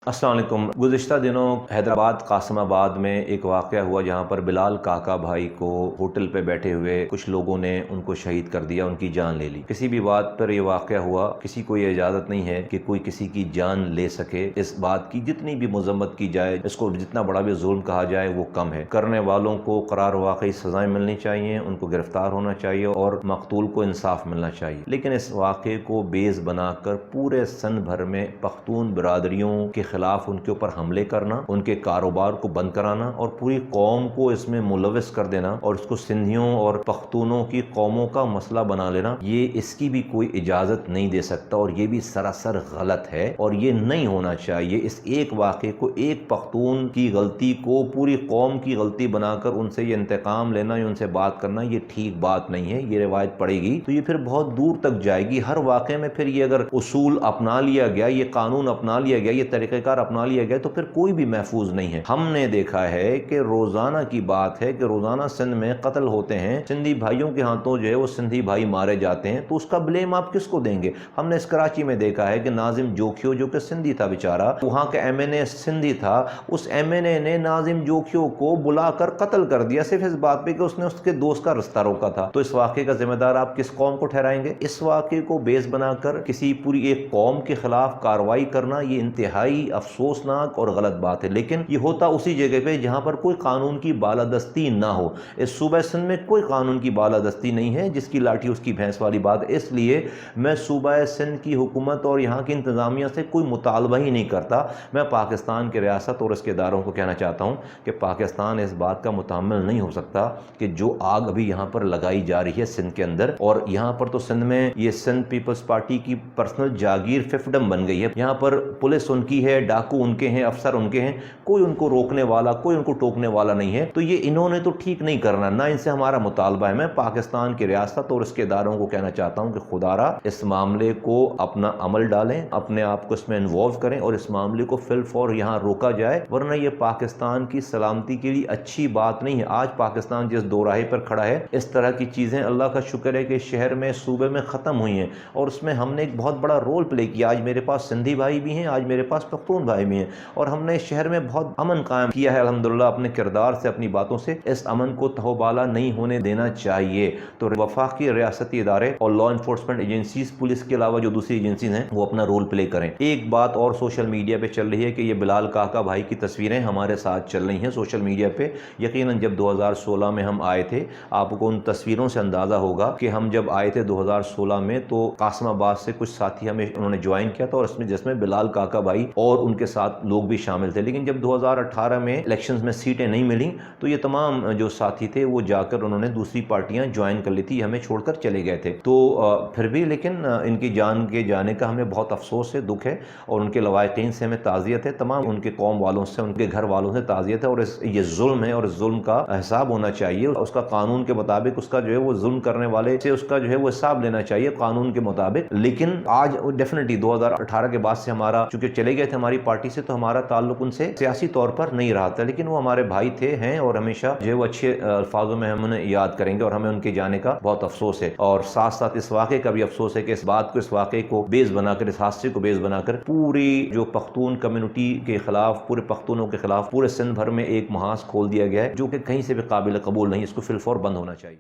अस्सलाम वालेकुम। गुज़िश्ता दिनों हैदराबाद कासिम आबाद में एक वाक़या हुआ जहाँ पर बिलाल काका भाई को होटल पे बैठे हुए कुछ लोगों ने उनको शहीद कर दिया, उनकी जान ले ली। किसी भी बात पर यह वाक़या हुआ, किसी को ये इजाज़त नहीं है कि कोई किसी की जान ले सके। इस बात की जितनी भी मज़म्मत की जाए, इसको जितना बड़ा भी जुल्म कहा जाए वो कम है। करने वालों को करार वाक़ई सज़ाएँ मिलनी चाहिए, उनको गिरफ्तार होना चाहिए और मक़तूल को इंसाफ मिलना चाहिए। लेकिन इस वाक़े को बेस बनाकर पूरे सन भर में पख्तून बिरादरियों के खिलाफ उनके ऊपर हमले करना, उनके कारोबार को बंद कराना और पूरी कौम को इसमें मुलविस कर देना और इसको सिंधियों और पख्तूनों की कौमों का मसला बना लेना, ये इसकी भी कोई इजाज़त नहीं दे सकता और ये भी सरासर गलत है और ये नहीं होना चाहिए। इस एक वाक़े को, एक पख्तून की गलती को पूरी कौम की गलती बनाकर उनसे ये इंतकाम लेना या उनसे बात करना, ये ठीक बात नहीं है। ये रिवायत पड़ेगी तो ये फिर बहुत दूर तक जाएगी। हर वाक़े में फिर ये अगर उसूल अपना लिया गया, ये कानून अपना लिया गया, ये तरीक़ेकार अपना लिया गया तो फिर कोई भी महफूज नहीं है। हमने देखा है कि रोज़ाना की बात है कि रोज़ाना सिंध में कत्ल होते हैं, सिंधी भाइयों के हाथों जो है वो सिंधी भाई मारे जाते हैं, तो उसका ब्लेम आप किसको देंगे? हमने इस कराची में देखा है कि नाजिम जोखियो जो कि सिंधी था बेचारा, वहाँ के MNA सिंधी था, उस MNA ने नाजिम जोखियो को बुलाकर कत्ल कर दिया सिर्फ इस बात पे कि उसने उसके दोस्त का रास्ता रोका था। तो इस वाक़े का जिम्मेदार आप किस कौम को ठहराएंगे? इस वाक़े को बेस बनाकर किसी पूरी एक कौम के खिलाफ कार्रवाई करना, ये इंतहाई अफसोसनाक और गलत बात है। लेकिन ये होता उसी जगह पे जहाँ पर कोई कानून की बालादस्ती ना हो। इस सूबा सिंध में कोई कानून की बालादस्ती नहीं है, जिसकी लाठी उसकी भैंस वाली बात। इसलिए मैं सूबा सिंध की हुकूमत और यहाँ की इंतज़ामिया से कोई मुतालबा ही नहीं करता। मैं पाकिस्तान की रियासत और इसके इदारों को कहना चाहता हूँ कि पाकिस्तान इस बात का मुताम्मिल नहीं हो सकता कि जो आग अभी यहाँ पर लगाई जा रही है सिंध के अंदर, और यहाँ पर तो सिंध में ये सिंध पीपल्स पार्टी की पर्सनल जागीर फिफडम बन गई है। यहाँ पर पुलिस उनकी है, डाकू उनके हैं, अफसर उनके हैं, कोई उनको रोकने वाला, कोई उनको टोकने वाला नहीं है। तो ये इन्होंने तो ठीक नहीं करना, ना इनसे हमारा मुतालबा है। मैं पाकिस्तान की रियासत और इसके इदारों को कहना चाहता हूँ कि खुदारा इस मामले को अपना अमल डालें, अपने आप को इसमें इन्वॉल्व करें और इस मामले को फिल फॉर यहाँ रोका जाए, वरना ये पाकिस्तान की सलामती के लिए अच्छी बात नहीं है। आज पाकिस्तान जिस दोराहे पर खड़ा है, इस तरह की चीज़ें अल्लाह का शुक्र है कि शहर में, सूबे में ख़त्म हुई हैं और उसमें हमने एक बहुत बड़ा रोल प्ले किया। आज मेरे पास सिंधी भाई भी हैं, आज मेरे पास पख्तून भाई भी हैं और हमने शहर में बहुत अमन कायम किया है अल्हम्दुलिल्लाह, अपने किरदार से, अपनी बातों से। इस अमन को तहोबाला नहीं होने देना चाहिए। तो वफाकी रियासती इदारे और लॉ इन्फोर्समेंट एजेंसीज, पुलिस के अलावा जो दूसरी एजेंसीज हैं, वो अपना रोल प्ले करें। एक बात और सोशल मीडिया पे चल रही है कि ये बिलाल काका भाई की तस्वीरें हमारे साथ चल रही हैं सोशल मीडिया पे। यकीनन जब 2016 में हम आए थे, आपको उन तस्वीरों से अंदाज़ा होगा कि हम जब आए थे 2016 में तो कासिमाबाद से कुछ साथी हमें उन्होंने ज्वाइन किया था और जिसमें बिलाल काका भाई और उनके साथ लोग भी शामिल थे। लेकिन जब 2018 में इलेक्शंस में सीटें नहीं मिली तो ये तमाम जो साथी थे वो जाकर उन्होंने दूसरी पार्टियां ज्वाइन कर ली थी, हमें छोड़कर चले गए थे। तो फिर भी लेकिन इनकी जान के जाने का हमें बहुत अफसोस है, दुख है और उनके लवाकिन से हमें ताज़ियत है, तमाम उनके कौम वालों से, उनके घर वालों से ताज़ियत है। और ये जुल्म है और इस जुल्म का हिसाब होना चाहिए, उसका कानून के मुताबिक उसका जो है वो जुल्म करने वाले से उसका जो है वो हिसाब लेना चाहिए कानून के मुताबिक। लेकिन आज डेफिनेटली 2018 के बाद से हमारा, चूंकि चले गए थे हमारी पार्टी से, तो हमारा ताल्लुक उनसे सियासी तौर पर नहीं रहा था, लेकिन वो हमारे भाई थे, हैं और हमेशा जो है वो अच्छे अल्फाजों में हम उन्हें याद करेंगे और हमें उनके जाने का बहुत अफसोस है। और साथ साथ इस वाक़े का भी अफसोस है कि इस बात को, इस वाक़े को बेस बनाकर, इस हादसे को बेस बनाकर पूरी जो पख्तून कम्युनिटी के खिलाफ, पूरे पख्तूनों के खिलाफ पूरे सिंध भर में एक महाज खोल दिया गया है, जो कि कहीं से भी काबिल कबूल नहीं। इसको फिल फौर बंद होना चाहिए।